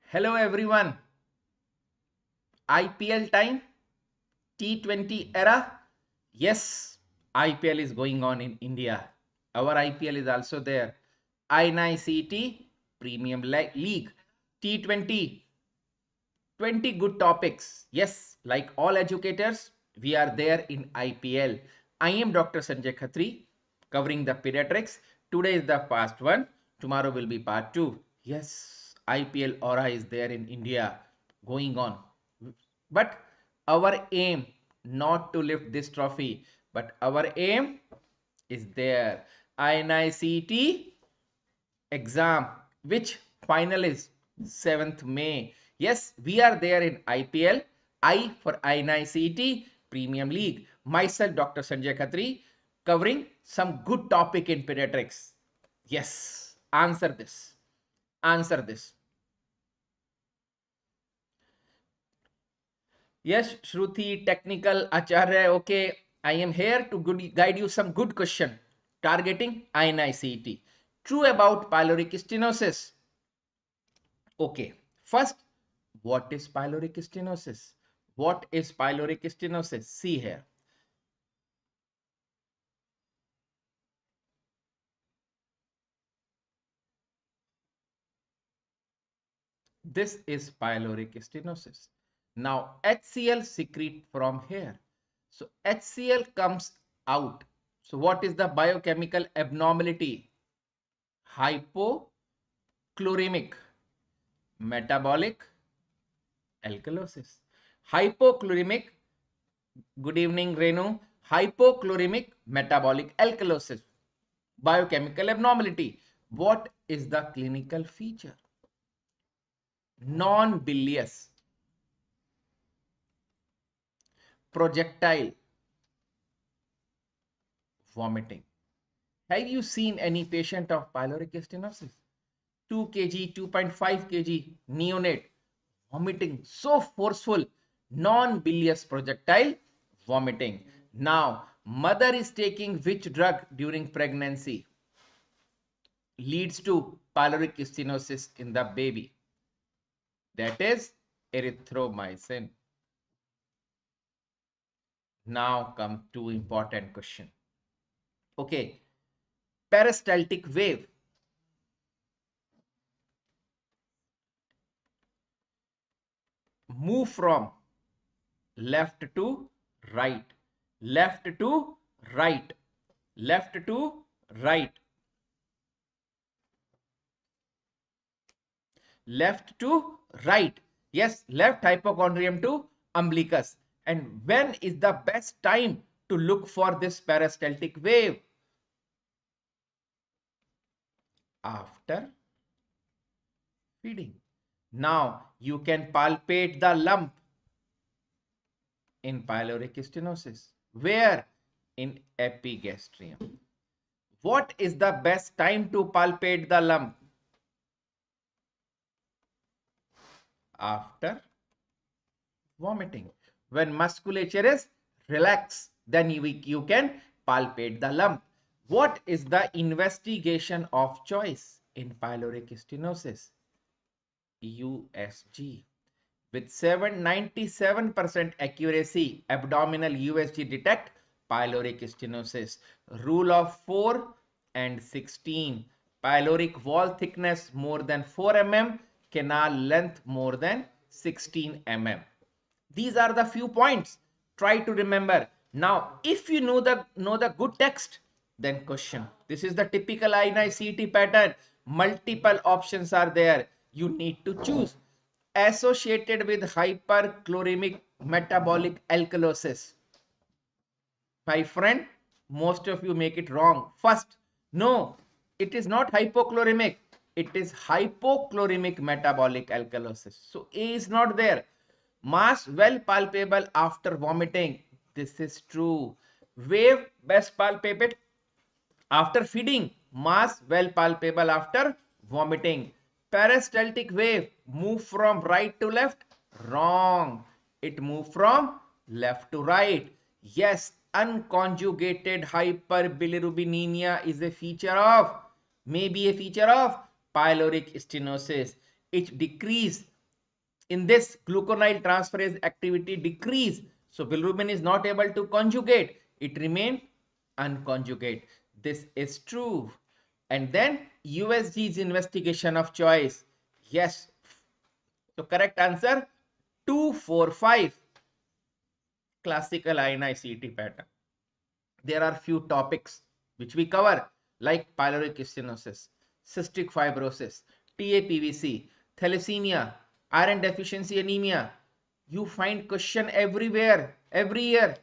Hello everyone. IPL time, T20 era. Yes, IPL is going on in India. Our IPL is also there. INI-CET Premium League, T20, 20 good topics. Yes, like all educators, we are there in IPL. I am Dr. Sanjay Khatri, covering the pediatrics. Today is the past one. Tomorrow will be part two. Yes, IPL aura is there in India going on. But our aim not to lift this trophy, but our aim is there. INI-CET exam, which final is 7th May. Yes, we are there in IPL. I for INI-CET Premium League. Myself, Dr. Sanjay Khatri, covering some good topic in pediatrics. Yes, answer this. Answer this. Yes, Shruti, technical, Acharya, okay. I am here to guide you some good question targeting INI-CET. True about pyloric stenosis. Okay, first, what is pyloric stenosis? What is pyloric stenosis? See here. This is pyloric stenosis. Now, HCl secrete from here. So, HCl comes out. So, what is the biochemical abnormality? Hypochloremic metabolic alkalosis. Hypochloremic, good evening Renu. Hypochloremic metabolic alkalosis. Biochemical abnormality. What is the clinical feature? Non-bilious, projectile vomiting. Have you seen any patient of pyloric stenosis? 2 kg, 2.5 kg neonate vomiting so forceful, non-bilious projectile vomiting. Now, mother is taking which drug during pregnancy? Leads to pyloric stenosis in the baby. That is erythromycin. Now come to important question. Okay, peristaltic wave. Move from left to right, left to right, left to right, left to right. Yes, left hypochondrium to umbilicus. And when is the best time to look for this peristaltic wave? After feeding. Now you can palpate the lump in pyloric stenosis. Where? In epigastrium. What is the best time to palpate the lump? After vomiting. When musculature is relaxed, then you can palpate the lump. What is the investigation of choice in pyloric stenosis? USG. With 97% accuracy, abdominal USG detect pyloric stenosis. Rule of 4 and 16. Pyloric wall thickness more than 4 mm, canal length more than 16 mm. These are the few points. Try to remember. Now, if you know the good text, then question. This is the typical INI-CET pattern. Multiple options are there. You need to choose. Associated with hyperchloremic metabolic alkalosis. My friend, most of you make it wrong. First, no, it is not hypochloremic. It is hypochloremic metabolic alkalosis. So A is not there. Mass well palpable after vomiting. This is true. Wave best palpable after feeding. Mass well palpable after vomiting. Peristaltic wave move from right to left. Wrong. It move from left to right. Yes, unconjugated hyperbilirubinemia is a feature of, maybe a feature of pyloric stenosis. It decrease In this, gluconyl transferase activity decrease. So bilirubin is not able to conjugate. It remain unconjugate. This is true. And then USG's investigation of choice. Yes. So correct answer 245. Classical INI-CET pattern. There are few topics which we cover like pyloric stenosis, cystic fibrosis, TAPVC, thalassemia, iron deficiency anemia. You find question everywhere, every year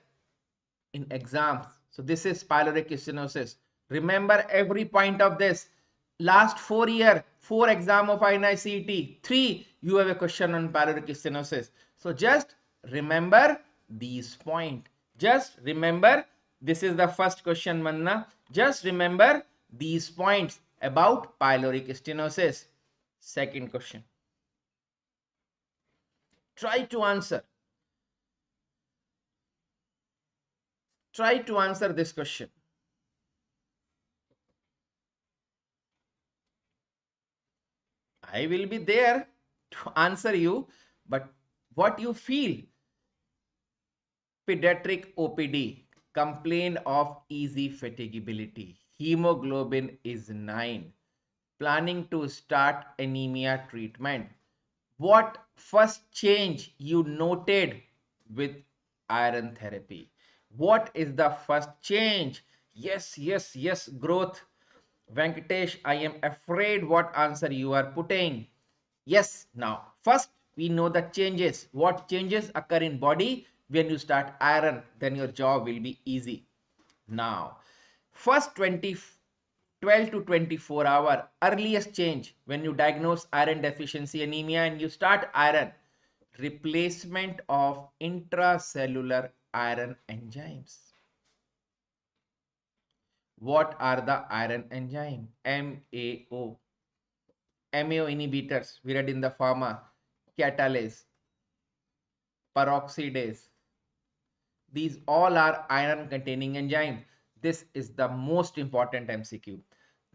in exams. So this is pyloric stenosis. Remember every point of this. Last 4 year, 4 exam of INI-CET, 3 you have a question on pyloric stenosis. So just remember these point. Just remember this is the first question, Manna. Just remember these points about pyloric stenosis. Second question. Try to answer. Try to answer this question. I will be there to answer you, but what you feel? Pediatric OPD complain of easy fatigability. Hemoglobin is 9. Planning to start anemia treatment. What first change you noted with iron therapy? What is the first change? Yes, yes, yes, growth. Venkatesh, I am afraid what answer you are putting. Yes, now first we know the changes. What changes occur in body when you start iron, then your job will be easy. Now, first 12 to 24 hour earliest change when you diagnose iron deficiency anemia and you start iron, replacement of intracellular iron enzymes. What are the iron enzyme? MAO. MAO inhibitors, we read in the pharma, catalase, peroxidase. These all are iron containing enzyme. This is the most important MCQ.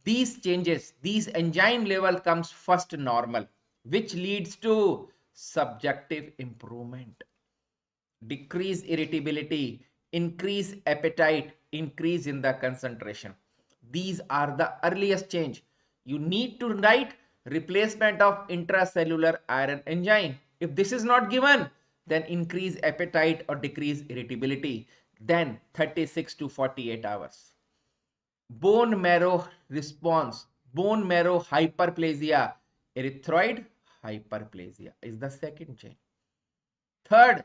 These changes, these enzyme level comes first normal, which leads to subjective improvement, decrease irritability, increase appetite, increase in the concentration. These are the earliest change. You need to write replacement of intracellular iron enzyme. If this is not given, then increase appetite or decrease irritability. Then 36 to 48 hours. Bone marrow response, bone marrow hyperplasia, erythroid hyperplasia is the second change. Third,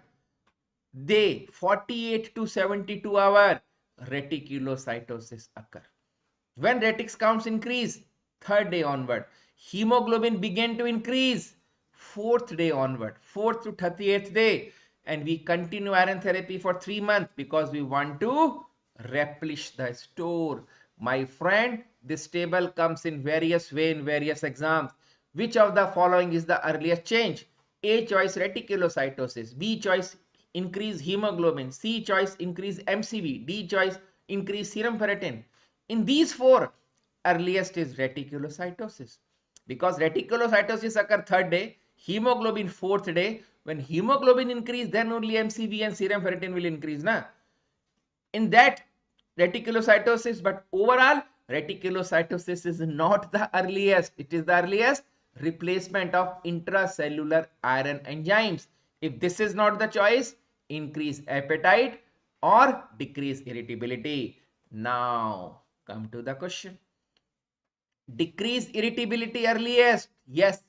day 48 to 72 hour reticulocytosis occur. When retics counts increase, third day onward, hemoglobin began to increase, fourth day onward, fourth to 38th day, and we continue iron therapy for 3 months because we want to replenish the store. My friend, this table comes in various way in various exams. Which of the following is the earliest change? A choice reticulocytosis, B choice increase hemoglobin, C choice increase MCV, D choice increase serum ferritin. In these four, earliest is reticulocytosis because reticulocytosis occur third day, hemoglobin fourth day. When hemoglobin increase, then only MCV and serum ferritin will increase. Na? In that reticulocytosis, but overall reticulocytosis is not the earliest. It is the earliest replacement of intracellular iron enzymes. If this is not the choice, increase appetite or decrease irritability. Now come to the question. Decrease irritability earliest? Yes.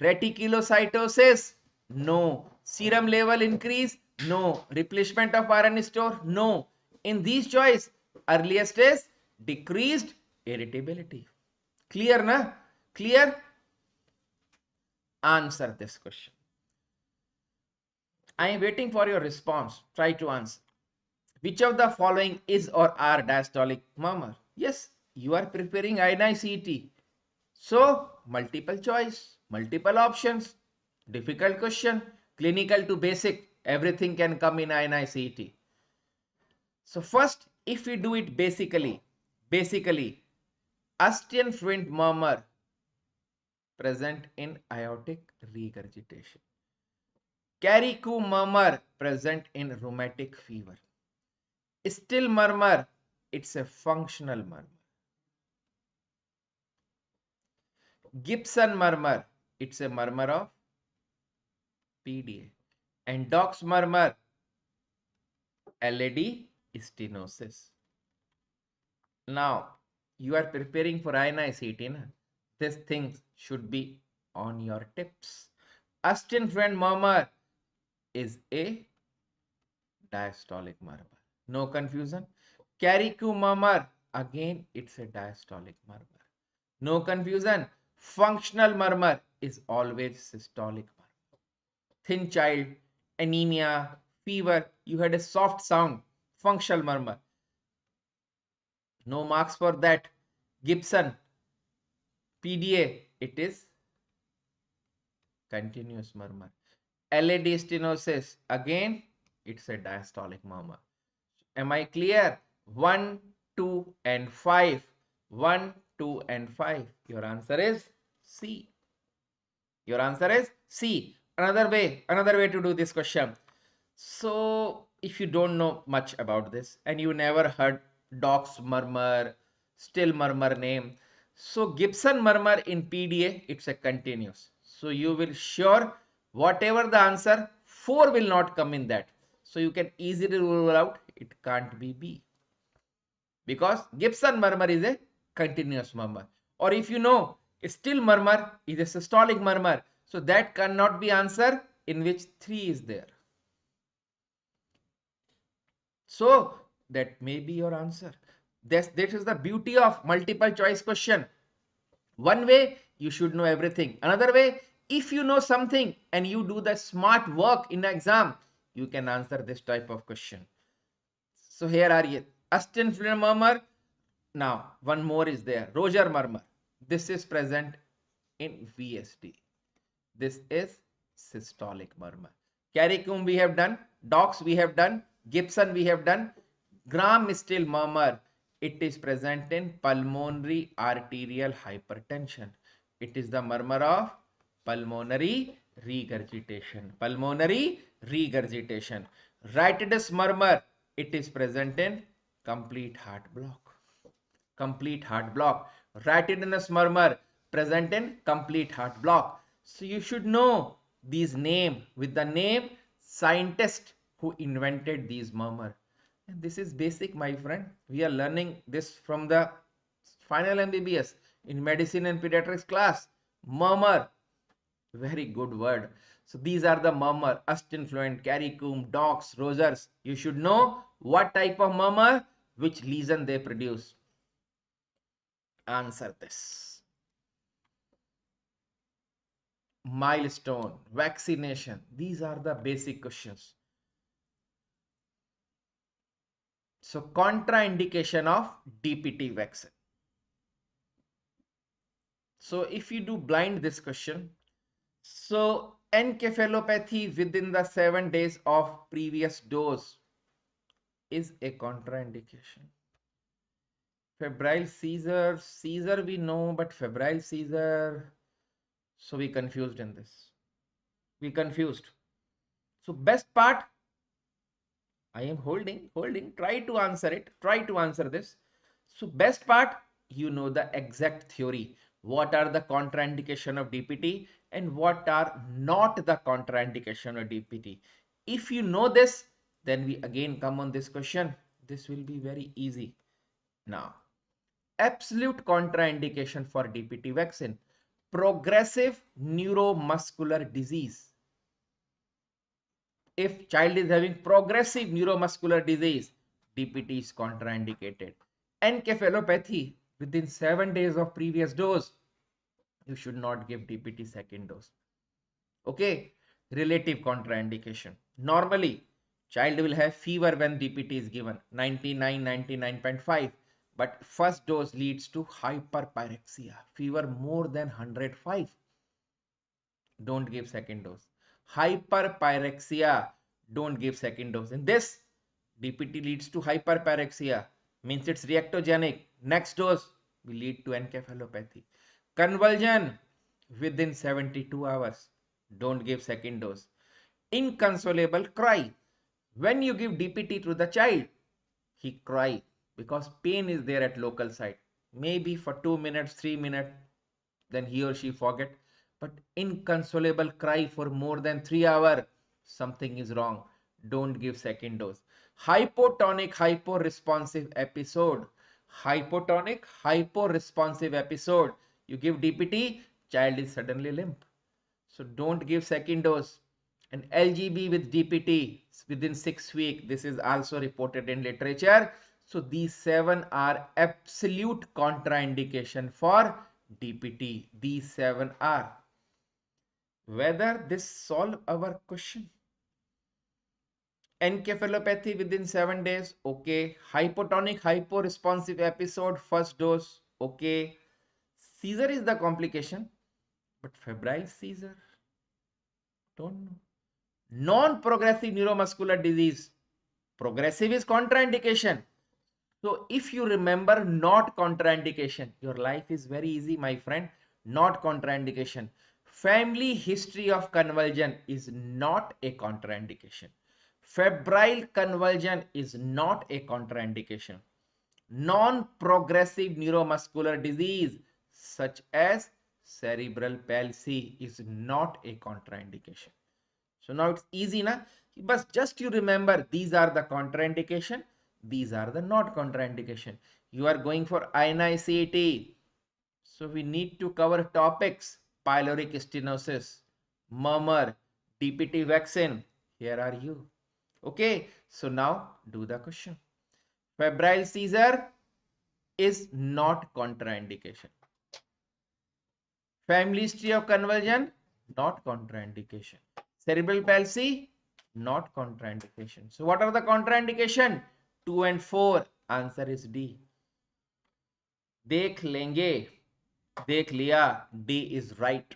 Reticulocytosis? No. Serum level increase? No. Replenishment of iron store? No. In these choice, earliest is decreased irritability. Clear, na? Clear? Answer this question. I am waiting for your response. Try to answer. Which of the following is or are diastolic murmur? Yes, you are preparing INI-CET. So, multiple choice, multiple options, difficult question, clinical to basic, everything can come in INI-CET. So first, if we do it basically, Austrian fluent murmur present in aortic regurgitation. Carrico murmur present in rheumatic fever. Still murmur, it's a functional murmur. Gibson murmur, it's a murmur of PDA. And Dock's murmur, LAD stenosis. Now, you are preparing for INI-CET. These things should be on your tips. Astin-Friend murmur is a diastolic murmur. No confusion. Carrico murmur, again, it's a diastolic murmur. No confusion. Functional murmur is always systolic murmur. Thin child, anemia, fever, you had a soft sound, functional murmur. No marks for that. Gibson, PDA, it is continuous murmur. LAD stenosis, again, it's a diastolic murmur. Am I clear? 1, 2, and 5. 1, 2, and 5. Your answer is C. Your answer is C. Another way to do this question. So, if you don't know much about this and you never heard Dock's murmur, still murmur name. So, Gibson murmur in PDA, it's a continuous. So, you will sure whatever the answer, 4 will not come in that. So, you can easily rule out it can't be B. Because Gibson murmur is a continuous murmur. Or if you know, still murmur is a systolic murmur. So, that cannot be answer in which 3 is there. So that may be your answer. This is the beauty of multiple choice question. One way you should know everything. Another way, if you know something and you do the smart work in the exam, you can answer this type of question. So here are you. Aston murmur. Now one more is there. Roger murmur. This is present in VSD. This is systolic murmur. Caricum we have done. Dox we have done. Gibson we have done. Gram still murmur. It is present in pulmonary arterial hypertension. It is the murmur of pulmonary regurgitation. Pulmonary regurgitation. Rightidus murmur. It is present in complete heart block. Complete heart block. Rightidus murmur present in complete heart block. So you should know these name with the name scientist who invented these murmur. And this is basic, my friend. We are learning this from the final MBBS in medicine and pediatrics class. Murmur, very good word. So these are the murmur, Astinfluent, Caricum, Dox, Rogers. You should know what type of murmur, which lesion they produce. Answer this. Milestone, vaccination. These are the basic questions. So contraindication of DPT vaccine. So if you do blind this question, so encephalopathy within the 7 days of previous dose is a contraindication. Febrile seizure we know, but febrile seizure, so we confused in this. We confused. So best part, I am holding, try to answer it, try to answer this. So best part, you know the exact theory. What are the contraindication of DPT and what are not the contraindication of DPT. If you know this, then we again come on this question. This will be very easy. Now, absolute contraindication for DPT vaccine, progressive neuromuscular disease. If child is having progressive neuromuscular disease, DPT is contraindicated. Encephalopathy within 7 days of previous dose, you should not give DPT second dose. Okay, relative contraindication. Normally, child will have fever when DPT is given, 99, 99.5. But first dose leads to hyperpyrexia, fever more than 105. Don't give second dose. Hyperpyrexia, don't give second dose. In this, DPT leads to hyperpyrexia, means it's reactogenic. Next dose will lead to encephalopathy. Convulsion within 72 hours. Don't give second dose. Inconsolable cry. When you give DPT to the child, he cry because pain is there at local site. Maybe for 2 minutes, 3 minutes, then he or she forget. But inconsolable cry for more than 3 hours, something is wrong. Don't give second dose. Hypotonic, hyporesponsive episode. Hypotonic, hyporesponsive episode. You give DPT, child is suddenly limp. So don't give second dose. And LGB with DPT within 6 weeks. This is also reported in literature. So these 7 are absolute contraindication for DPT. These 7 are. Whether this solve our question? Encephalopathy within 7 days. Okay. Hypotonic, hyporesponsive episode. First dose. Okay. Seizure is the complication. But febrile seizure? Don't know. Non-progressive neuromuscular disease. Progressive is contraindication. So if you remember not contraindication, your life is very easy, my friend. Not contraindication. Family history of convulsion is not a contraindication. Febrile convulsion is not a contraindication. Non-progressive neuromuscular disease such as cerebral palsy is not a contraindication. So now it's easy, na? But just you remember, these are the contraindication, these are the not contraindication. You are going for INI-CET. So we need to cover topics: pyloric stenosis, murmur, DPT vaccine. Here are you. Okay, so now do the question. Febrile seizure is not contraindication. Family history of convulsion, not contraindication. Cerebral palsy, not contraindication. So what are the contraindication? 2 and 4. Answer is D. देख लेंगे, देख लिया, D is right.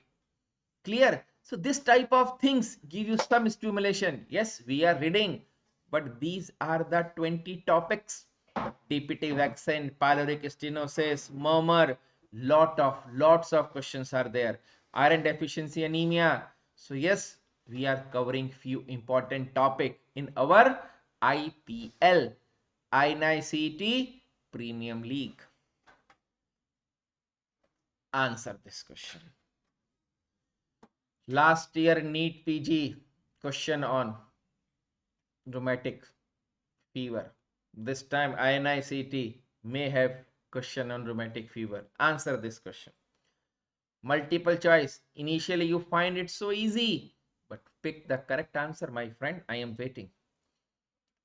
Clear? So this type of things give you some stimulation. Yes, we are reading, but these are the 20 topics. DPT vaccine, pyloric stenosis, murmur, lots of questions are there. Iron deficiency anemia. So yes, we are covering few important topic in our IPL, INI-CET Premium League. Answer this question. Last year NEET PG question on rheumatic fever. This time INI-CET may have question on rheumatic fever. Answer this question. Multiple choice. Initially you find it so easy, but pick the correct answer, my friend. I am waiting.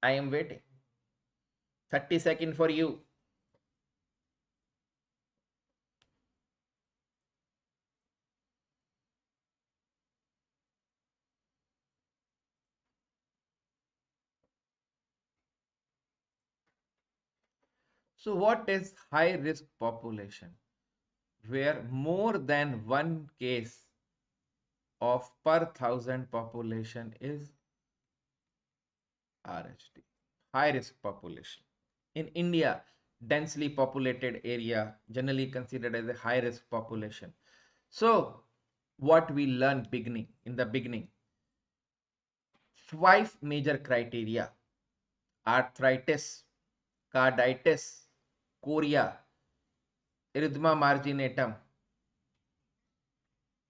I am waiting. 30 seconds for you. So what is high risk population? Where more than one case of per thousand population is RHD. High risk population. In India, densely populated area generally considered as a high risk population. So what we learned in the beginning, 5 major criteria: arthritis, carditis, chorea, erythema marginatum.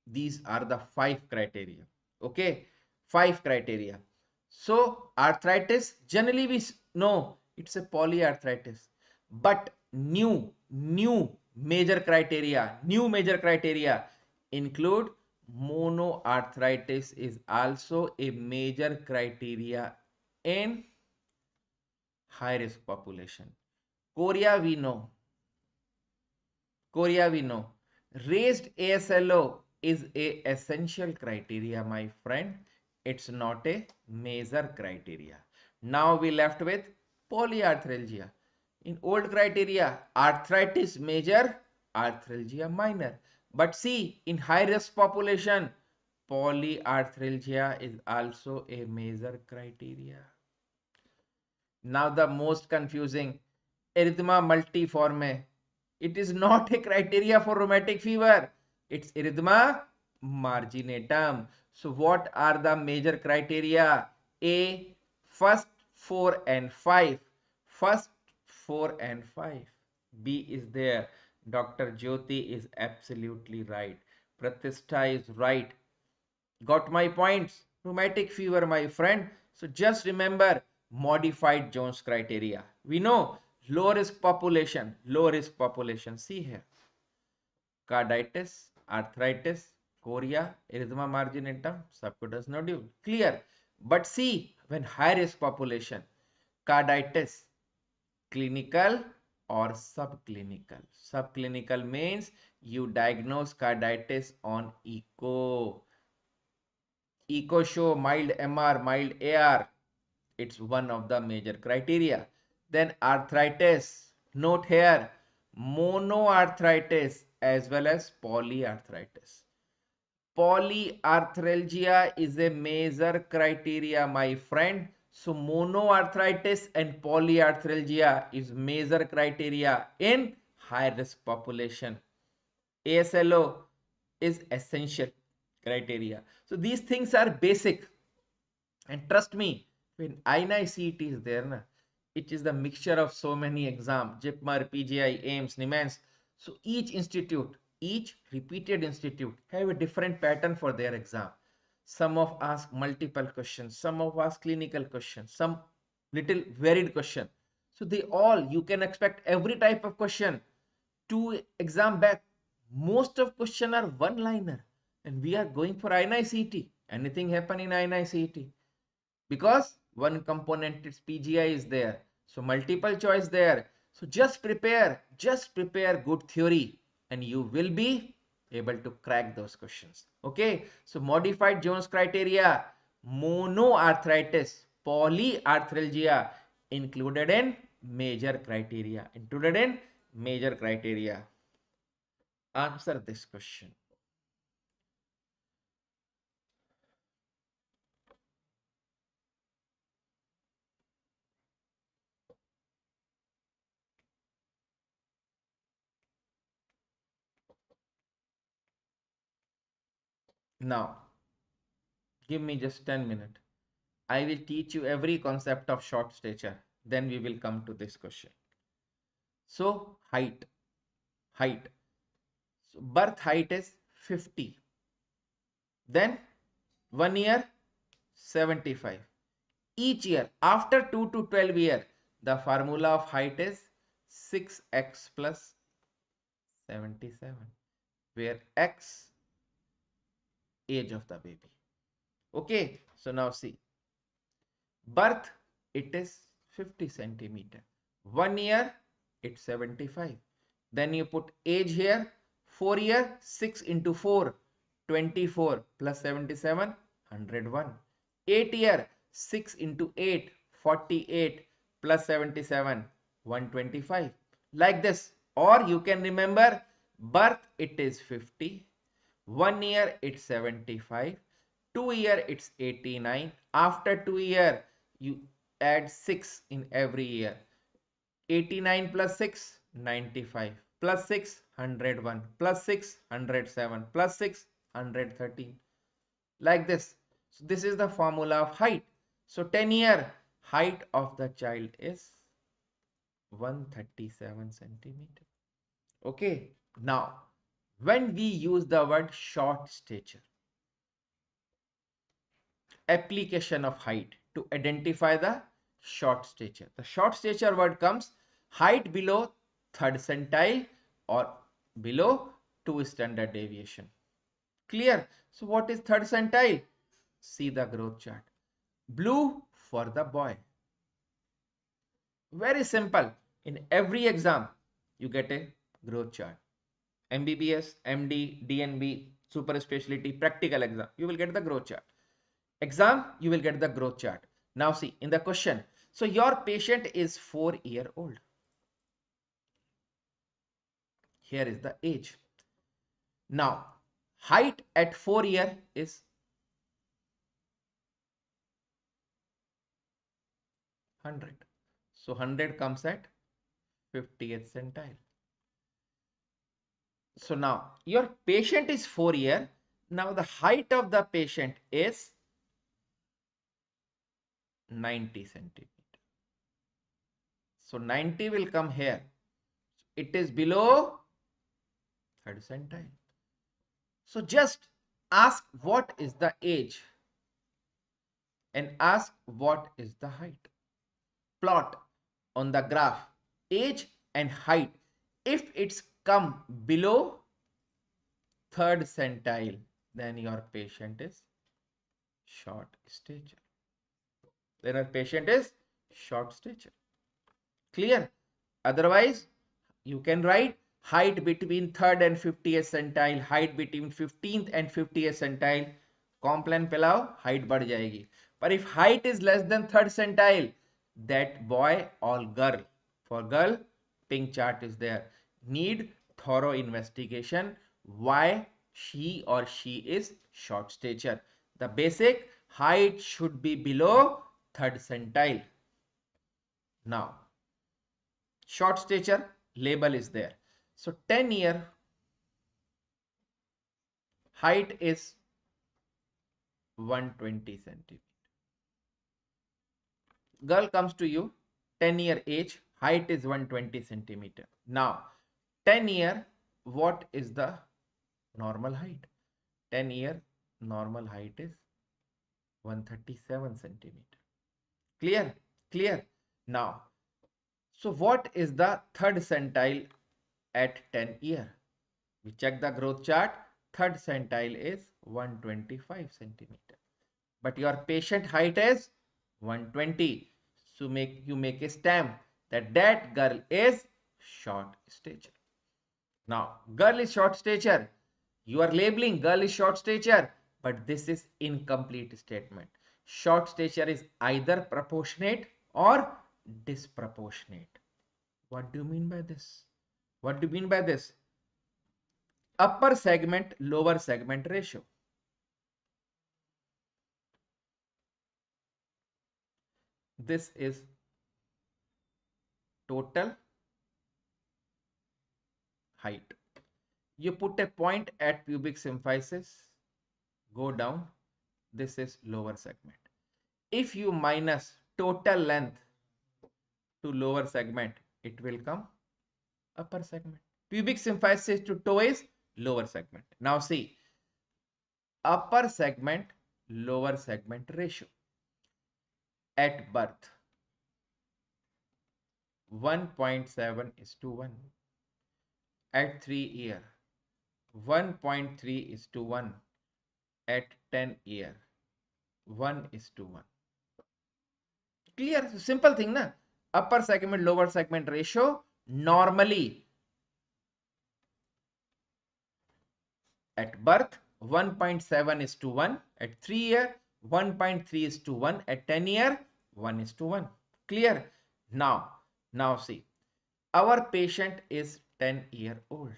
These are the 5 criteria. Okay, 5 criteria. So arthritis, generally we know it's a polyarthritis, but new major criteria include monoarthritis is also a major criteria in high risk population. Chorea we know. Raised ASLO is a essential criteria, my friend. It's not a major criteria. Now we left with polyarthralgia. In old criteria, arthritis major, arthralgia minor. But see, in high risk population, polyarthralgia is also a major criteria. Now the most confusing, erythema multiforme. It is not a criteria for rheumatic fever. It's erythema marginatum. So what are the major criteria? A, first 4 and 5. First 4 and 5. B is there. Dr. Jyoti is absolutely right. Pratishtha is right. Got my points? Rheumatic fever, my friend. So just remember modified Jones criteria. We know low risk population, low risk population. See here. Carditis, arthritis, chorea, erythema marginatum, subcutaneous nodule. Clear. But see, when high risk population, carditis, clinical or subclinical. Subclinical means you diagnose carditis on echo. Echo show mild MR, mild AR. It's one of the major criteria. Then arthritis. Note here, monoarthritis as well as polyarthritis. Polyarthralgia is a major criteria, my friend. So monoarthritis and polyarthralgia is major criteria in high risk population. ASLO is essential criteria. So these things are basic. And trust me, when INI-CET is there, na, it is the mixture of so many exams, JIPMER, PGI, AIMS, NIMANS. So each repeated institute have a different pattern for their exam. Some of ask multiple questions, some of ask clinical questions, some little varied question. So they all, you can expect every type of question. Two exam back, most of question are one liner. And we are going for INI-CET. Anything happen in INI-CET? Because one component is PGI is there, so multiple choice there. So just prepare good theory and you will be able to crack those questions. Okay, so modified Jones criteria, monoarthritis, polyarthralgia included in major criteria. Answer this question. Now give me just 10 minutes. I will teach you every concept of short stature. Then we will come to this question. So height. So birth height is 50. Then 1 year 75. Each year after 2 to 12 year, the formula of height is 6x plus 77, where x age of the baby. Okay, so now see. Birth, it is 50 centimeter. 1 year, it's 75. Then you put age here. 4 year, 6 into 4, 24 plus 77, 101. 8 year, 6 into 8, 48 plus 77, 125. Like this. Or you can remember, birth, it is 50. 1 year, it's 75. 2 year, it's 89. After 2 year, you add 6 in every year. 89 plus 6, 95. Plus 6, 101. Plus 6, 107. Plus 6, 113. Like this. So this is the formula of height. So 10-year height of the child is 137 centimeter. Okay. Now, when we use the word short stature, application of height to identify the short stature. The short stature word comes height below third centile or below 2 standard deviation. Clear? So what is third centile? See the growth chart. Blue for the boy. Very simple. In every exam, you get a growth chart. MBBS, MD, DNB, super specialty, practical exam, you will get the growth chart. Exam, you will get the growth chart. Now see in the question. So your patient is 4 year old. Here is the age. Now height at 4 year is 100. So 100 comes at 50th centile. So now your patient is 4 year. Now the height of the patient is 90 centimeter. So 90 will come here. It is below third centile. So just ask what is the age and ask what is the height. Plot on the graph age and height. If it's come below third centile, then your patient is short stature. Then our patient is short stature. Clear? Otherwise, you can write height between third and 50th centile, height between 15th and 50th centile. Complan पिलाओ, height बढ़ जाएगी. But if height is less than third centile, that boy or girl, for girl, pink chart is there, need thorough investigation why she is short stature. The basic height should be below third centile. Now, short stature label is there. So 10-year height is 120 centimeter. Girl comes to you, 10-year age, height is 120 centimeter. Now 10-year, what is the normal height? 10-year normal height is 137 centimeter. Clear? Clear? Now, so what is the third centile at 10-year? We check the growth chart. Third centile is 125 centimeter. But your patient height is 120. So you make a stamp that girl is short stature. Now, girl is short stature. You are labeling girl is short stature, but this is incomplete statement. Short stature is either proportionate or disproportionate. What do you mean by this? What do you mean by this? Upper segment, lower segment ratio. This is total height. You put a point at pubic symphysis, go down. This is lower segment. If you minus total length to lower segment, it will come upper segment. Pubic symphysis to toe is lower segment. Now see, upper segment, lower segment ratio. At birth, 1.7 is to 1. At 3-year, 1.3 is to 1. At 10-year, 1 is to 1. Clear? Simple thing, na? Upper segment, lower segment ratio. Normally, at birth, 1.7 is to 1. At 3-year, 1.3 is to 1. At 10-year, 1 is to 1. Clear? Now see. Our patient is 10-year-old.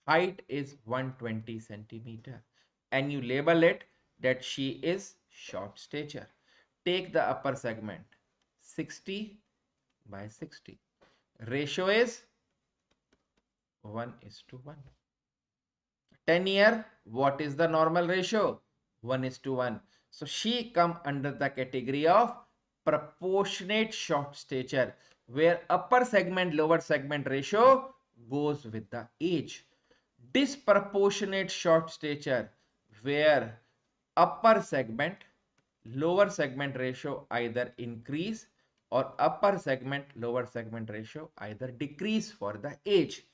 Height is 120 centimeter. And you label it that she is short stature. Take the upper segment. 60 by 60. Ratio is 1 is to 1. 10-year, what is the normal ratio? 1 is to 1. So she come under the category of proportionate short stature, where upper segment, lower segment ratio goes with the age. Disproportionate short stature, where upper segment, lower segment ratio either increase or upper segment, lower segment ratio either decrease for the age.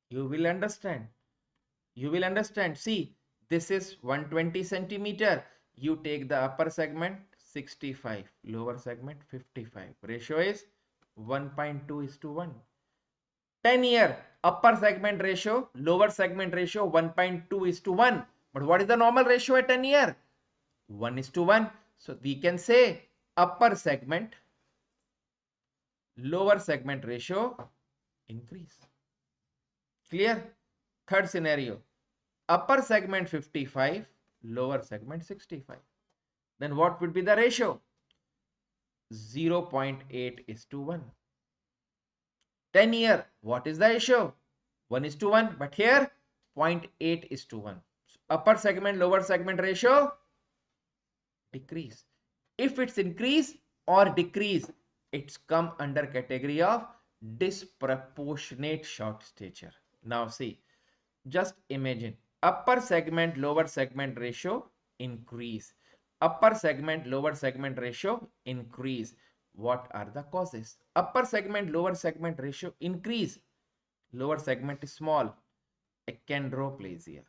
You will understand. You will understand. See, this is 120 centimeter. You take the upper segment 65, lower segment 55. Ratio is 1.2 is to 1. 10-year upper segment ratio, lower segment ratio 1.2 is to 1. But what is the normal ratio at 10-year? 1 is to 1. So we can say upper segment, lower segment ratio increase. Clear? Third scenario, upper segment 55, lower segment 65. Then what would be the ratio? 0.8 is to 1. 10-year, what is the ratio? 1 is to 1, but here 0.8 is to 1. So Upper segment, lower segment ratio, decrease. If it's increase or decrease, it's come under category of disproportionate short stature. Now see, just imagine upper segment, lower segment ratio increase. Upper segment, lower segment ratio increase. What are the causes? Upper segment, lower segment ratio increase. Lower segment is small. Achondroplasia,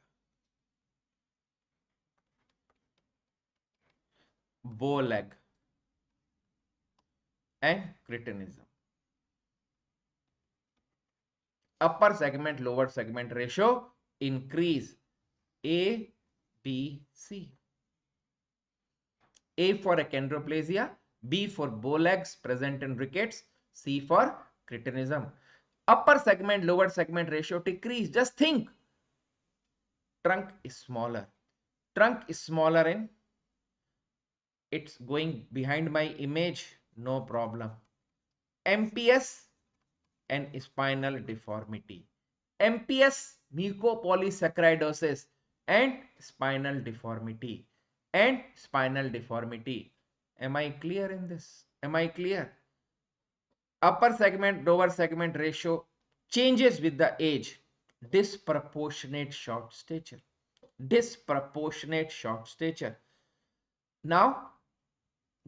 bow leg, and cretinism. Upper segment, lower segment ratio increase. A, B, C. A for achondroplasia, B for bow legs present in rickets, C for cretinism. Upper segment, lower segment ratio decrease. Just think, trunk is smaller. Trunk is smaller in, it's going behind my image, no problem. MPS and spinal deformity. MPS, mucopolysaccharidosis, and spinal deformity. And spinal deformity. Am I clear in this? Am I clear? Upper segment, lower segment ratio changes with the age. Disproportionate short stature. Disproportionate short stature. Now,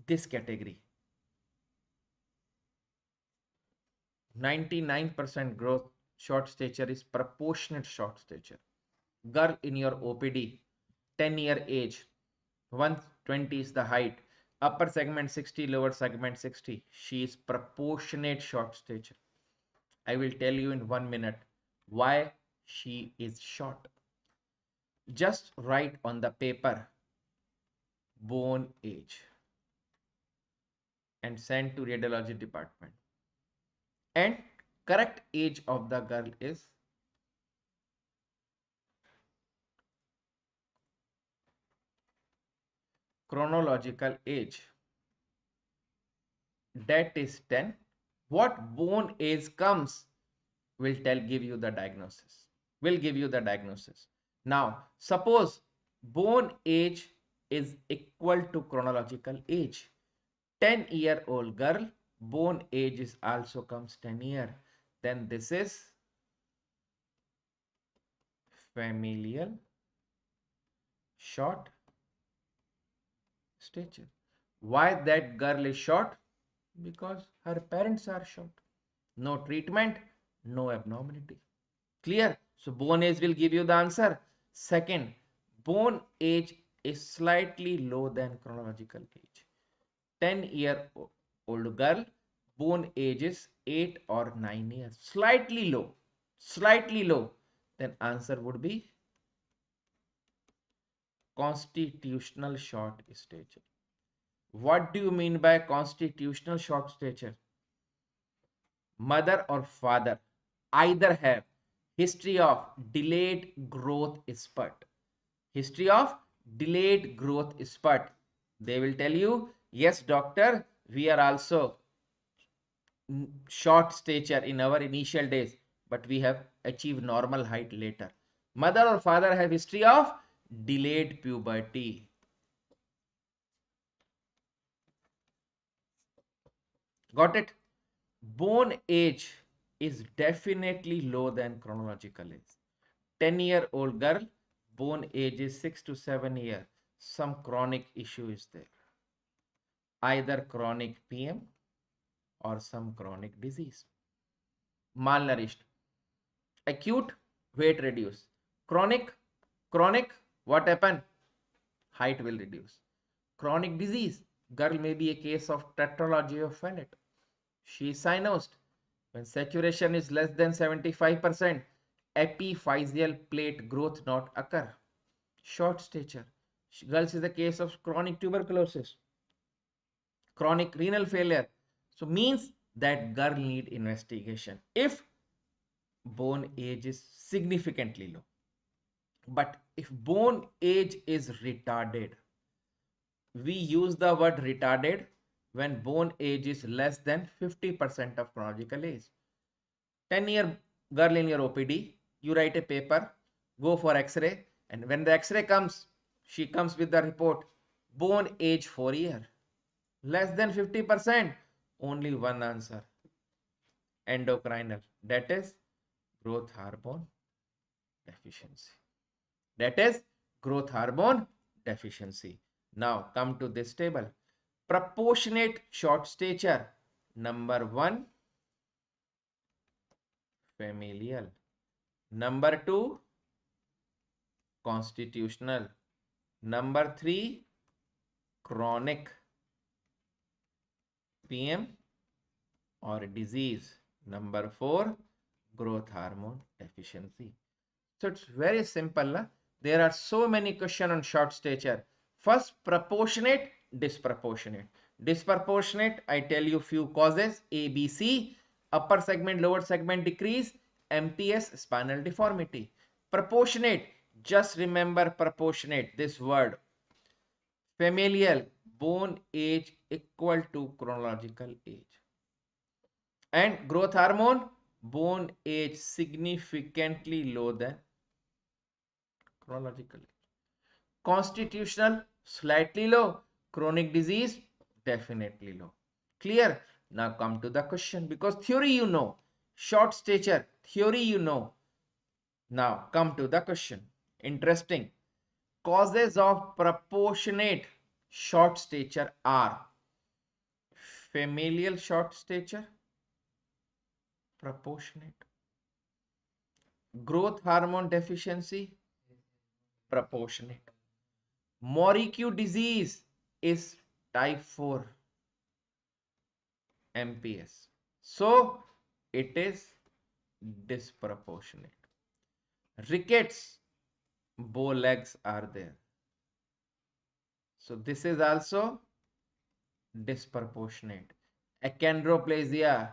this category. 99% growth short stature is proportionate short stature. Girl in your OPD, 10-year age, 120 is the height. Upper segment 60, lower segment 60. She is proportionate short stature. I will tell you in 1 minute why she is short. Just write on the paper bone age and send to radiology department. And correct age of the girl is chronological age. That is 10. What bone age comes will give you the diagnosis. Will give you the diagnosis. Now, suppose bone age is equal to chronological age. 10-year-old girl, bone age is also comes 10 year. Then this is familial short stature. Why that girl is short? Because her parents are short. No treatment, no abnormality. Clear? So bone age will give you the answer. Second, bone age is slightly low than chronological age. 10-year-old girl, bone age is 8 or 9 years. Slightly low. Slightly low. Then answer would be constitutional short stature. What do you mean by constitutional short stature? Mother or father either have history of delayed growth spurt. History of delayed growth spurt. They will tell you, yes, doctor, we are also short stature in our initial days, but we have achieved normal height later. Mother or father have history of delayed puberty. Got it? Bone age is definitely low than chronological age. 10-year-old girl, bone age is 6 to 7 years. Some chronic issue is there. Either chronic PM or some chronic disease. Malnourished. Acute, weight reduce. Chronic, what happened? Height will reduce. Chronic disease. Girl may be a case of tetralogy of Fallot. She is cyanosed. When saturation is less than 75%, epiphyseal plate growth not occur. Short stature. Girls is a case of chronic tuberculosis. Chronic renal failure. So means that girl need investigation if bone age is significantly low. But if bone age is retarded, we use the word retarded when bone age is less than 50% of chronological age. 10-year girl in your OPD, you write a paper, go for X-ray. And when the X-ray comes, she comes with the report, bone age 4 year, less than 50%, only one answer, endocrinal, that is growth hormone deficiency. That is growth hormone deficiency. Now come to this table. Proportionate short stature. Number 1, familial. Number 2, constitutional. Number 3, chronic, PM or disease. Number 4, growth hormone deficiency. So it's very simple. Na? There are so many questions on short stature. First, proportionate, disproportionate. Disproportionate, I tell you few causes, A, B, C, upper segment, lower segment decrease, MPS, spinal deformity. Proportionate, just remember proportionate, this word. Familial, bone age equal to chronological age. And growth hormone, bone age significantly lower than chronological age. Constitutional, slightly low. Chronic disease, definitely low. Clear? Now come to the question, because theory you know. Short stature, theory you know. Now come to the question. Interesting. Causes of proportionate short stature are familial short stature, proportionate. Growth hormone deficiency, proportionate. Morique disease is type 4, MPS. So it is disproportionate. Rickets, bow legs are there. So this is also disproportionate. Achondroplasia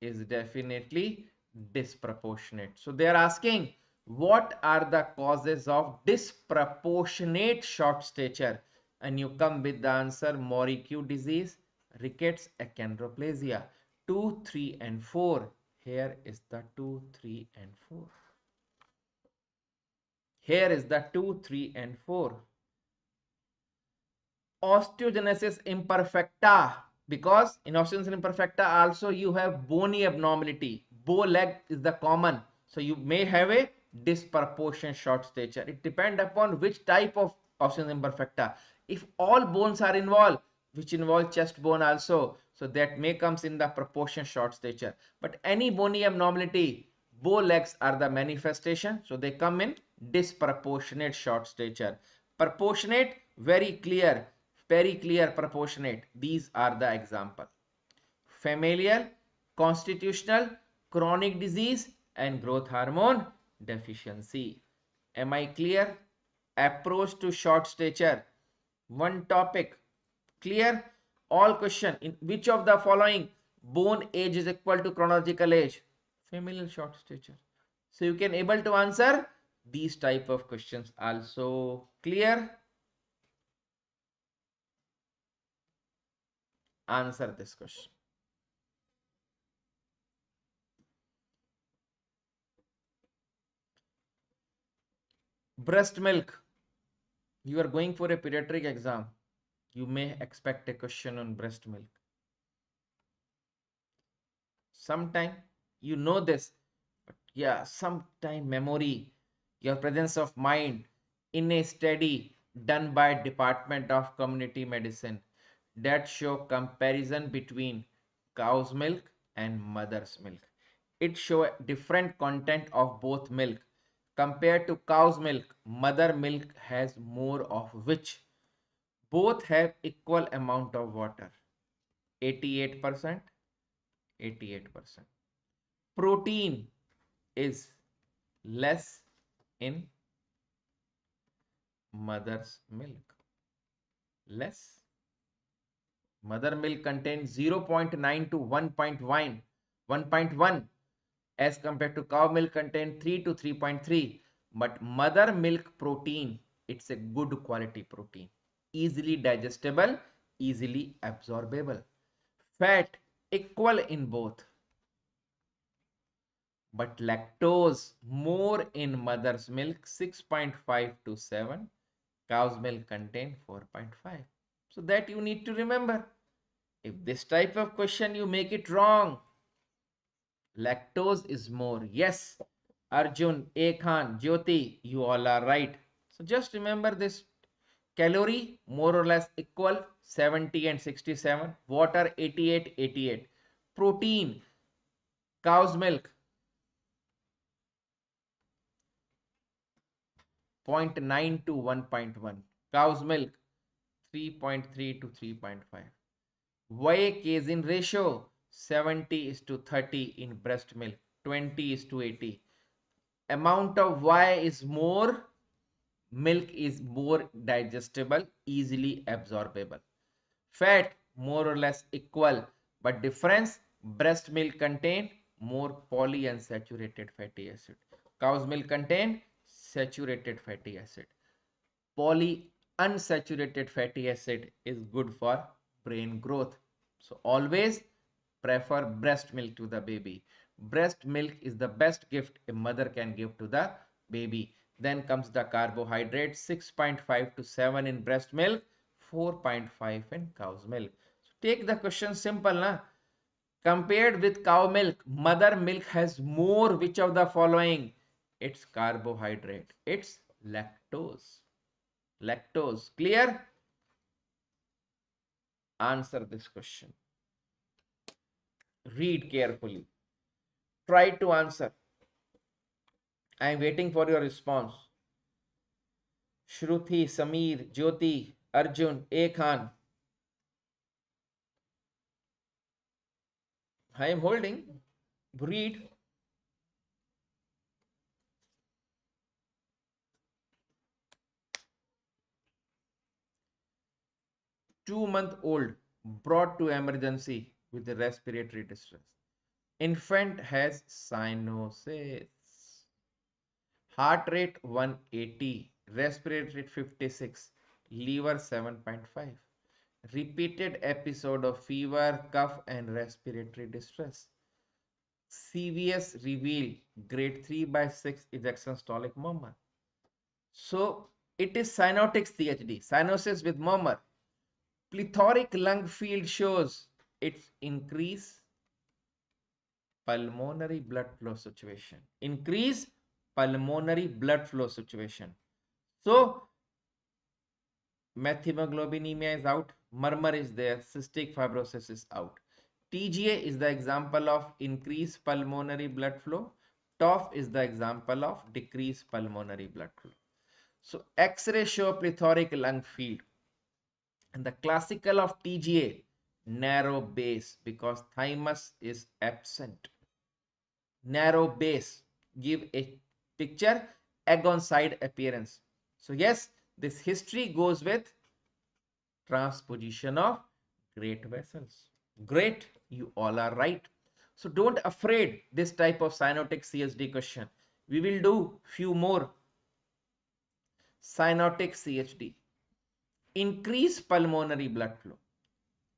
is definitely disproportionate. So they are asking, what are the causes of disproportionate short stature? And you come with the answer, Morique disease, rickets, achondroplasia. 2, 3 and 4. Here is the 2, 3 and 4. Here is the 2, 3 and 4. Osteogenesis imperfecta, because in osteogenesis imperfecta also you have bony abnormality. Bow leg is the common, so you may have a disproportionate short stature. It depends upon which type of osteogenesis imperfecta. If all bones are involved, which involve chest bone also, so that may comes in the proportion short stature. But any bony abnormality, bow legs are the manifestation, so they come in disproportionate short stature. Proportionate, very clear, very clear proportionate. These are the example. Familial, constitutional, chronic disease and growth hormone deficiency. Am I clear? Approach to short stature. One topic. Clear? All question. In which of the following bone age is equal to chronological age? Familial short stature. So you can able to answer these type of questions also. Clear? Answer this question. Breast milk. You are going for a pediatric exam. You may expect a question on breast milk. Sometime you know this, but yeah, sometime memory, your presence of mind in a study done by Department of Community Medicine that show comparison between cow's milk and mother's milk. It show different content of both milk. Compared to cow's milk, mother milk has more of which? Both have equal amount of water. 88%, 88%. Protein is less in mother's milk. Less. Mother milk contains 0.9 to 1.1 as compared to cow milk contain 3 to 3.3. But mother milk protein, it's a good quality protein. Easily digestible, easily absorbable. Fat equal in both. but lactose more in mother's milk 6.5 to 7. Cow's milk contain 4.5. So that you need to remember. If this type of question you make it wrong, lactose is more. Yes, Arjun, A Khan, Jyoti, you all are right. So just remember this. Calorie more or less equal 70 and 67. Water 88, 88. Protein, cow's milk 0.9 to 1.1. Cow's milk 3.3 to 3.5. Whey casein ratio 70 is to 30 in breast milk, 20 is to 80. Amount of whey is more, milk is more digestible, easily absorbable. Fat more or less equal, but difference, breast milk contain more polyunsaturated fatty acid. Cow's milk contain saturated fatty acid. Polyunsaturated fatty acid is good for brain growth. So always prefer breast milk to the baby. Breast milk is the best gift a mother can give to the baby. Then comes the carbohydrate, 6.5 to 7 in breast milk, 4.5 in cow's milk. So take the question simple, na? Compared with cow milk, mother milk has more which of the following? It's carbohydrate. It's lactose. Lactose. Clear? Answer this question. Read carefully. Try to answer. I am waiting for your response. Shruti, Sameer, Jyoti, Arjun, A Khan. I am holding. Read. 2-month-old brought to emergency with respiratory distress. Infant has cyanosis. Heart rate 180, respiratory rate 56, liver 7.5. Repeated episode of fever, cough and respiratory distress. CVS revealed grade 3 by 6 ejection stolic murmur. So it is cyanotic CHD, cyanosis with murmur. Plethoric lung field shows its increase pulmonary blood flow situation. Increase pulmonary blood flow situation. So methemoglobinemia is out, murmur is there, cystic fibrosis is out. TGA is the example of increased pulmonary blood flow. TOF is the example of decreased pulmonary blood flow. So X-ray show plethoric lung field. And the classical of TGA, narrow base because thymus is absent. Narrow base, give a picture, egg on side appearance. So yes, this history goes with transposition of great vessels. Great, you all are right. So don't afraid this type of cyanotic CHD question. We will do few more. Cyanotic CHD. Increase pulmonary blood flow.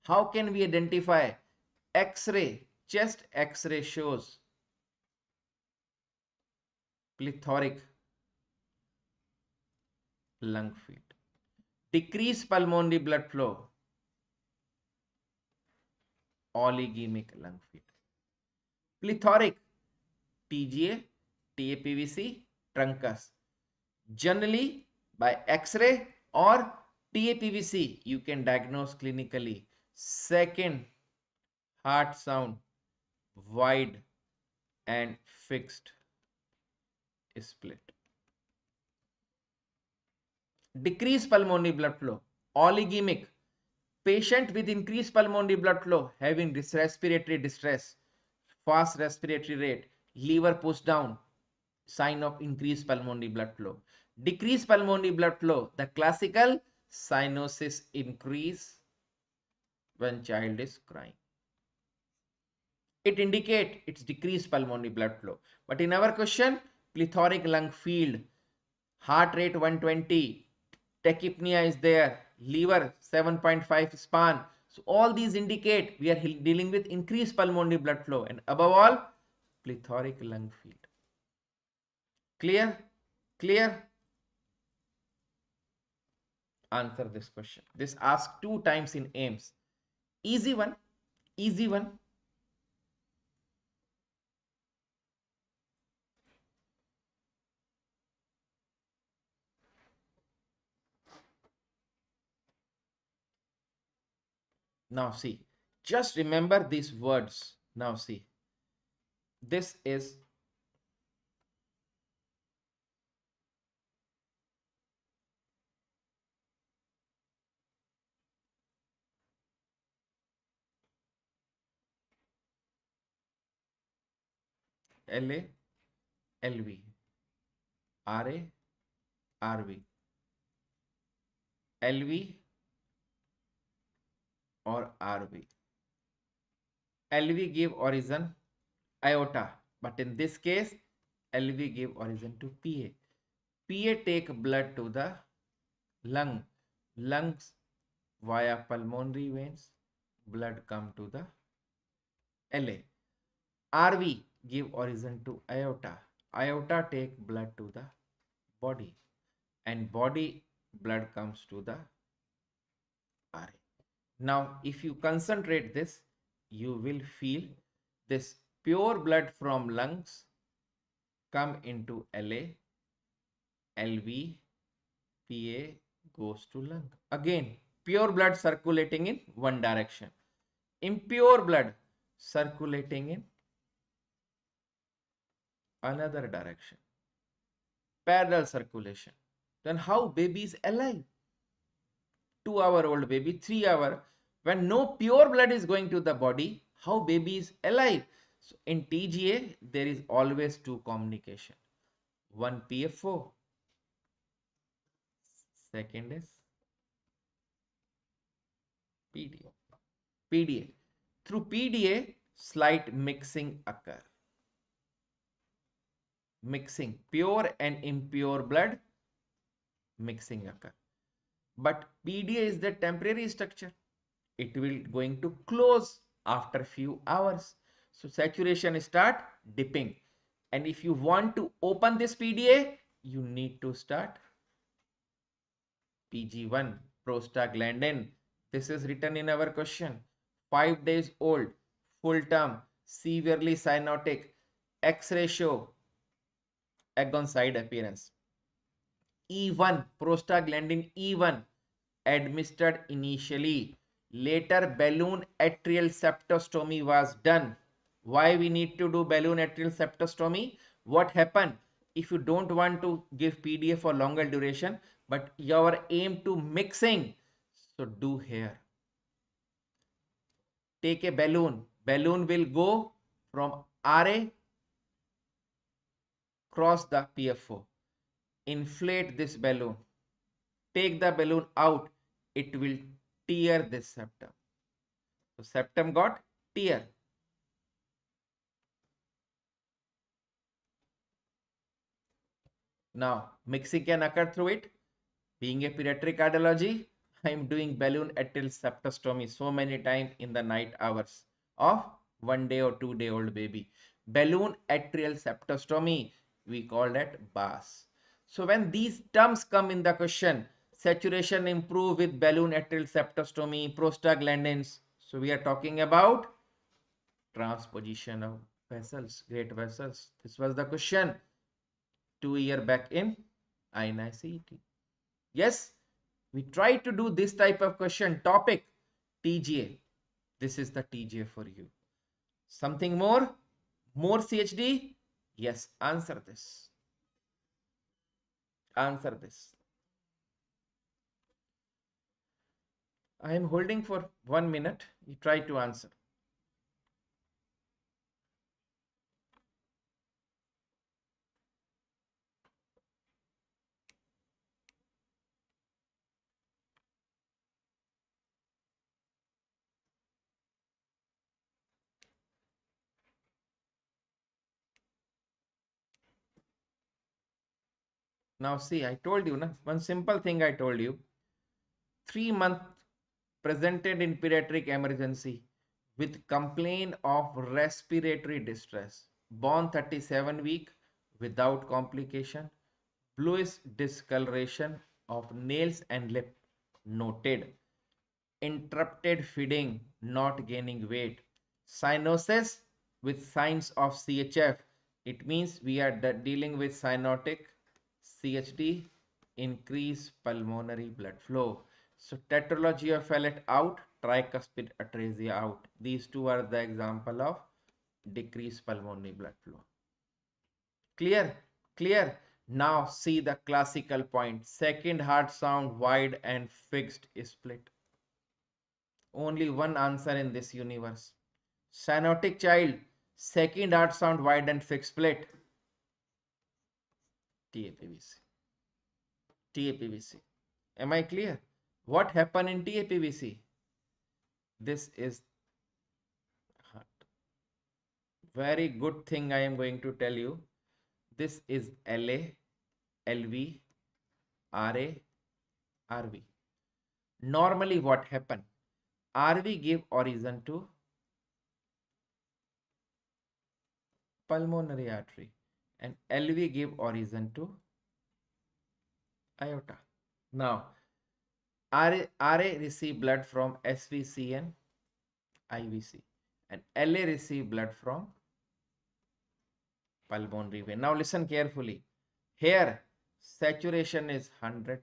How can we identify? X-ray, chest X-ray shows plethoric lung field. Decrease pulmonary blood flow, oligemic lung field. Plethoric, TGA, TAPVC, truncus. Generally, by X-ray or TAPVC, you can diagnose clinically. Second, heart sound, wide and fixed split. Decreased pulmonary blood flow, oligemic. Patient with increased pulmonary blood flow having respiratory distress, fast respiratory rate, liver pushed down, sign of increased pulmonary blood flow. Decreased pulmonary blood flow, the classical cyanosis increase when child is crying. It indicates its decreased pulmonary blood flow. But in our question, plethoric lung field, heart rate 120, tachypnea is there, liver 7.5 span. So all these indicate we are dealing with increased pulmonary blood flow, and above all, plethoric lung field. Clear? Clear? Answer this question. This asked 2 times in AIMS. Easy one. Easy one. Now see. Just remember these words. Now see. This is LA, LV, RA, RV, LV or RV. LV give origin iota, but in this case, LV give origin to PA. PA take blood to the lungs via pulmonary veins, blood come to the LA. RV give origin to aorta. Aorta take blood to the body, and body blood comes to the RA. Now, if you concentrate this, you will feel this pure blood from lungs come into LA, LV, PA goes to lung. Again, pure blood circulating in one direction. Impure blood circulating in another direction. Parallel circulation. Then how baby is alive? 2-hour-old baby, 3 hour. When no pure blood is going to the body, how baby is alive? So in TGA, there is always two communication. One PFO, second is PDA. PDA. Through PDA, slight mixing occur. Mixing, pure and impure blood mixing occur. But PDA is the temporary structure. It will going to close after few hours. So saturation start dipping. And if you want to open this PDA, you need to start PG1, prostaglandin. This is written in our question. 5 days old, full term, severely cyanotic, X ratio, agon side appearance. E1, prostaglandin E1, administered initially. Later, balloon atrial septostomy was done. Why we need to do balloon atrial septostomy? What happened if you don't want to give PDA for longer duration, but your aim to mixing? So do here. Take a balloon. Balloon will go from RA cross the PFO. Inflate this balloon. Take the balloon out. It will tear this septum. So septum got tear. Now, mixing can occur through it. Being a pediatric cardiology, I am doing balloon atrial septostomy so many times in the night hours of 1 day or 2 day old baby. Balloon atrial septostomy, we call that BAS. So when these terms come in the question, saturation improve with balloon atrial septostomy, prostaglandins. So we are talking about transposition of vessels, great vessels. This was the question 2 years back in INI-CET. Yes, we try to do this type of question topic TGA. This is the TGA for you. Something more? More CHD? Yes, answer this. Answer this. I am holding for 1 minute. You try to answer. Now see, I told you, one simple thing I told you. 3 month presented in pediatric emergency with complaint of respiratory distress. born 37 week without complication, bluish discoloration of nails and lip noted, interrupted feeding, not gaining weight, cyanosis with signs of CHF. It means we are dealing with cyanotic CHD, increased pulmonary blood flow. So tetralogy of Fallot out, tricuspid atresia out. These two are the example of decreased pulmonary blood flow. Clear? Clear? Now see the classical point. Second heart sound wide and fixed split. Only one answer in this universe. Cyanotic child, second heart sound wide and fixed split. TAPVC. TAPVC. Am I clear? What happened in TAPVC? This is very good thing I am going to tell you. This is LA, LV, RA, RV. Normally what happened? RV give origin to pulmonary artery and LV give origin to aorta. Now, RA receive blood from SVC and IVC and LA receive blood from pulmonary vein. Now listen carefully. Here saturation is 100%,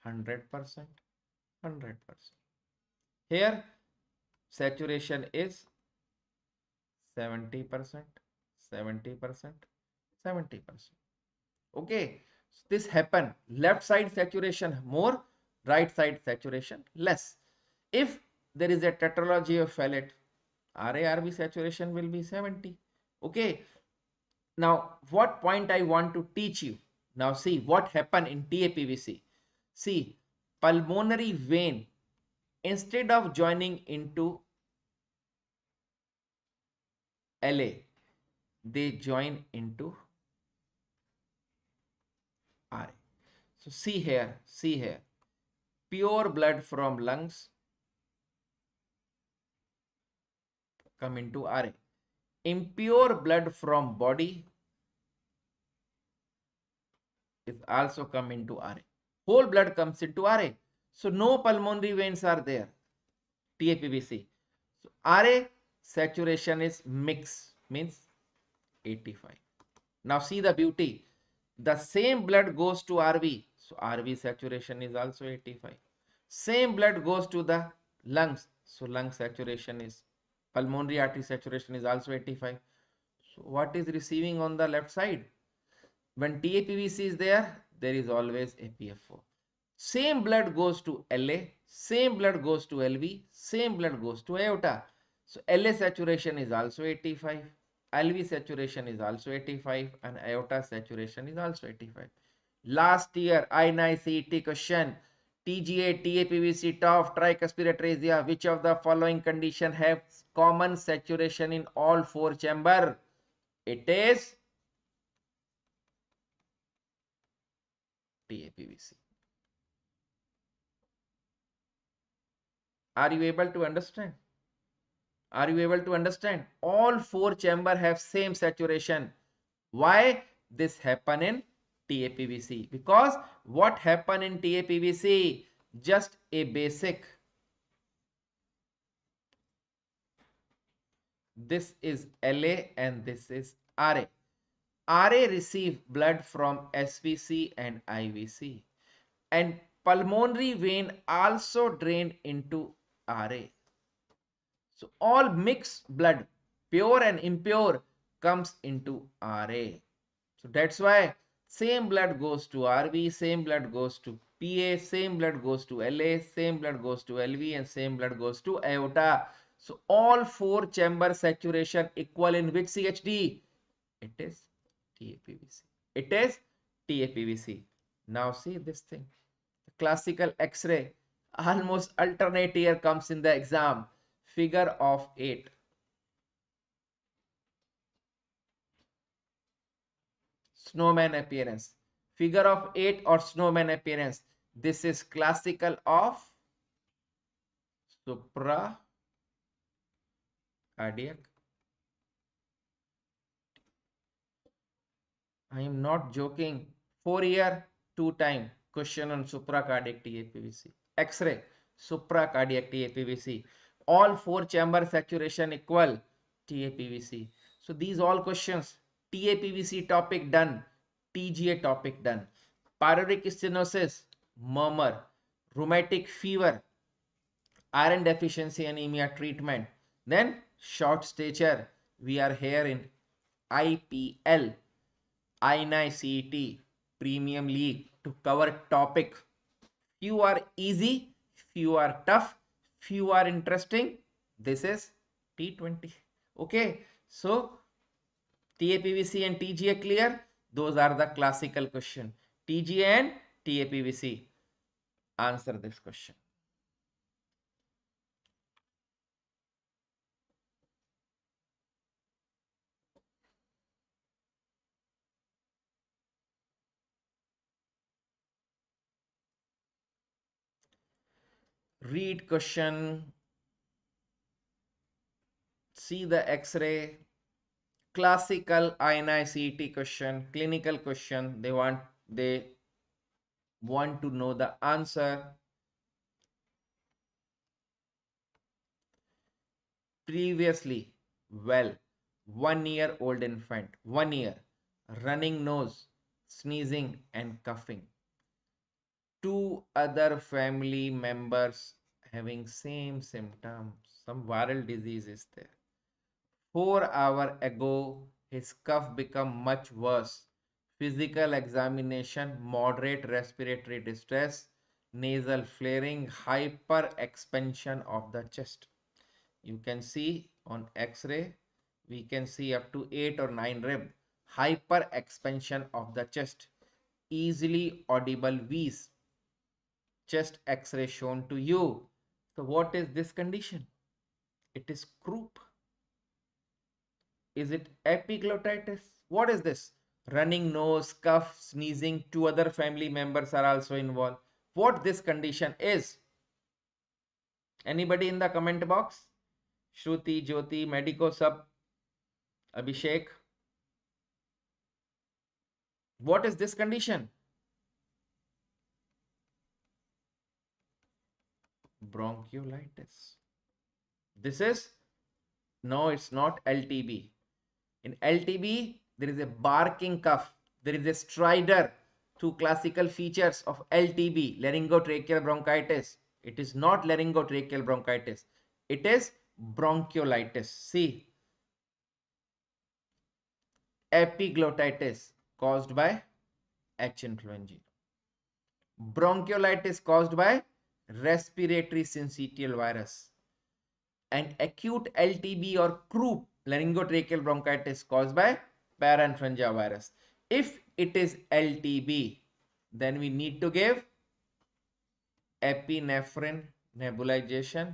100%, 100%. Here saturation is 70%, 70%, 70%. Okay, so this happen. Left side saturation more, right side saturation less. If there is a tetralogy of Fallot, RA-RB saturation will be 70. Okay, now what point I want to teach you. Now see what happened in TAPVC. See, pulmonary vein, instead of joining into LA, they join into RA. So see here, pure blood from lungs come into RA. Impure blood from body is also come into RA. Whole blood comes into RA. So no pulmonary veins are there. TAPVC. So RA saturation is mix, means 85. Now see the beauty. The same blood goes to RV. So RV saturation is also 85. Same blood goes to the lungs. So lung saturation is, pulmonary artery saturation is also 85. So what is receiving on the left side? When TAPVC is there, there is always APF4. Same blood goes to LA, same blood goes to LV, same blood goes to aorta. So LA saturation is also 85, LV saturation is also 85, and aorta saturation is also 85. Last year, INI-CET question, TGA, TAPVC, TOF, tricuspid atresia, which of the following condition have common saturation in all four chamber? It is TAPVC. Are you able to understand? Are you able to understand? All four chamber have same saturation. Why this happen in TAPVC? Because what happen in TAPVC? Just a basic. This is LA and this is RA. RA receive blood from SVC and IVC. And pulmonary vein also drain into RA. So all mixed blood, pure and impure, comes into RA. So that's why same blood goes to RV, same blood goes to PA, same blood goes to LA, same blood goes to LV, and same blood goes to aorta. So all four chamber saturation equal in which CHD? It is TAPVC. It is TAPVC. Now see this thing. Classical X-ray, almost alternate year comes in the exam. Figure of 8. Snowman appearance. Figure of 8 or snowman appearance. This is classical of supracardiac I am not joking. 4 year, 2 time question on supracardiac TAPVC. X-ray, supracardiac TAPVC. All four chamber saturation equal TAPVC. So these all questions. TAPVC topic done. TGA topic done. Pyroric stenosis, murmur, rheumatic fever, iron deficiency anemia treatment. Then short stature. We are here in IPL. INI-CET Premium League to cover topic. Few are easy, few are tough, few are interesting. This is T20. Okay, so TAPVC and TGA clear. Those are the classical question. TGA and TAPVC. Answer this question. Read question, see the X-ray, classical INI-CET question, clinical question. They want to know the answer. Previously, well, 1 year old infant, 1 year, running nose, sneezing and coughing. Two other family members having same symptoms, some viral disease is there. 4 hours ago, his cough become much worse. Physical examination, moderate respiratory distress, nasal flaring, hyper expansion of the chest. You can see on X-ray, we can see up to 8 or 9 rib, hyper expansion of the chest, easily audible wheeze, chest X-ray shown to you. So what is this condition? It is croup. Is it epiglottitis? What is this? Running nose, cough, sneezing, two other family members are also involved. What this condition is? Anybody in the comment box? Shruti, Jyoti, Medico Sub, Abhishek. What is this condition? Bronchiolitis. This is, no, it's not LTB. In LTB, there is a barking cough. There is a stridor. Two classical features of LTB, laryngotracheal bronchitis. It is not laryngotracheal bronchitis. It is bronchiolitis. See, epiglottitis caused by H. influenzae. Bronchiolitis caused by respiratory syncytial virus. And acute LTB or croup, laryngotracheal bronchitis caused by parainfluenza virus. If it is LTB, then we need to give epinephrine nebulization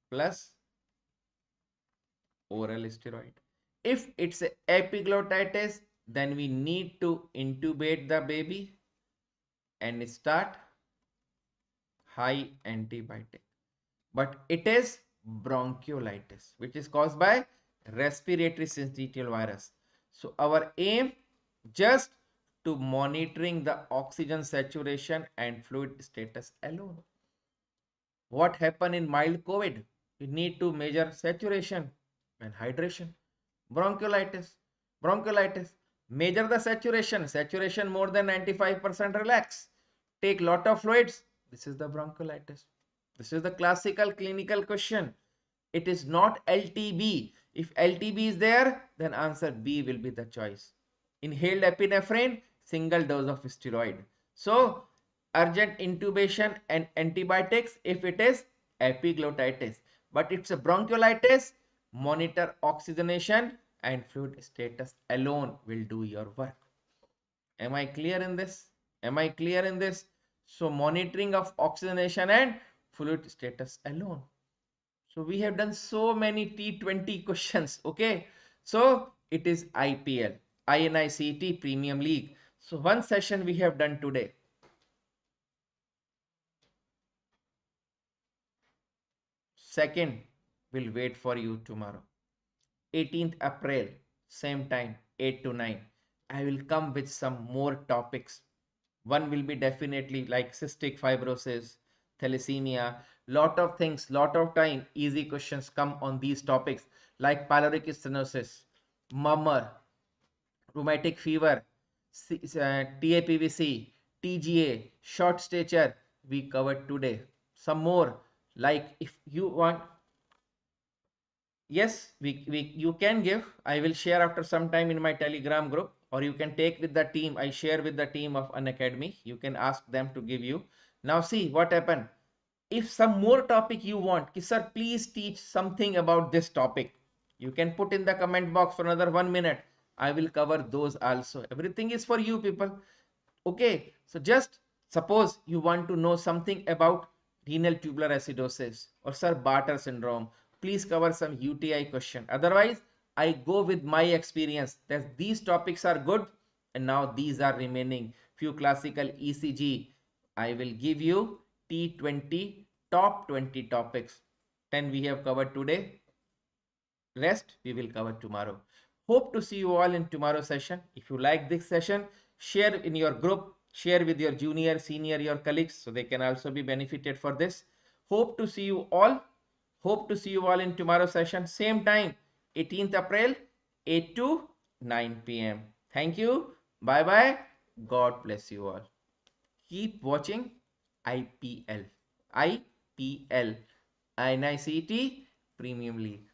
plus oral steroid. If it's a epiglottitis, then we need to intubate the baby and start high antibiotic. But it is bronchiolitis, which is caused by respiratory syncytial virus. So our aim just to monitoring the oxygen saturation and fluid status alone. What happened in mild COVID? We need to measure saturation and hydration. Bronchiolitis, bronchiolitis. Measure the saturation. Saturation more than 95%, relax. Take lot of fluids. This is the bronchiolitis. This is the classical clinical question. It is not LTB. If LTB is there, then answer B will be the choice. Inhaled epinephrine, single dose of steroid. So urgent intubation and antibiotics if it is epiglottitis. But it's a bronchiolitis, monitor oxygenation and fluid status alone will do your work. Am I clear in this? Am I clear in this? So monitoring of oxygenation and fluid status alone. So we have done so many T20 questions. Okay. So it is IPL, INI-CET Premium League. So one session we have done today. Second will wait for you tomorrow. 18th April, same time, 8 to 9. I will come with some more topics. One will be definitely like cystic fibrosis, thalassemia, lot of things, lot of time. Easy questions come on these topics like pyloric stenosis, murmur, rheumatic fever, TAPVC, TGA, short stature. We covered today. Some more like if you want. Yes, you can give. I will share after some time in my Telegram group, or you can take with the team. I share with the team of an academy. You can ask them to give you. Now see what happened. If some more topic you want, ki, sir, please teach something about this topic. You can put in the comment box for another 1 minute. I will cover those also. Everything is for you people. Okay, so just suppose you want to know something about renal tubular acidosis or sir Bartter syndrome. Please cover some UTI question. Otherwise, I go with my experience that these topics are good and now these are remaining. Few classical ECG. I will give you T20 top 20 topics. 10 we have covered today. Rest we will cover tomorrow. Hope to see you all in tomorrow session. If you like this session, share in your group, share with your junior, senior, your colleagues so they can also be benefited for this. Hope to see you all. Hope to see you all in tomorrow session. Same time, 18th April, 8 to 9 p.m. Thank you. Bye bye. God bless you all. Keep watching IPL. IPL. INI-CET Premium League.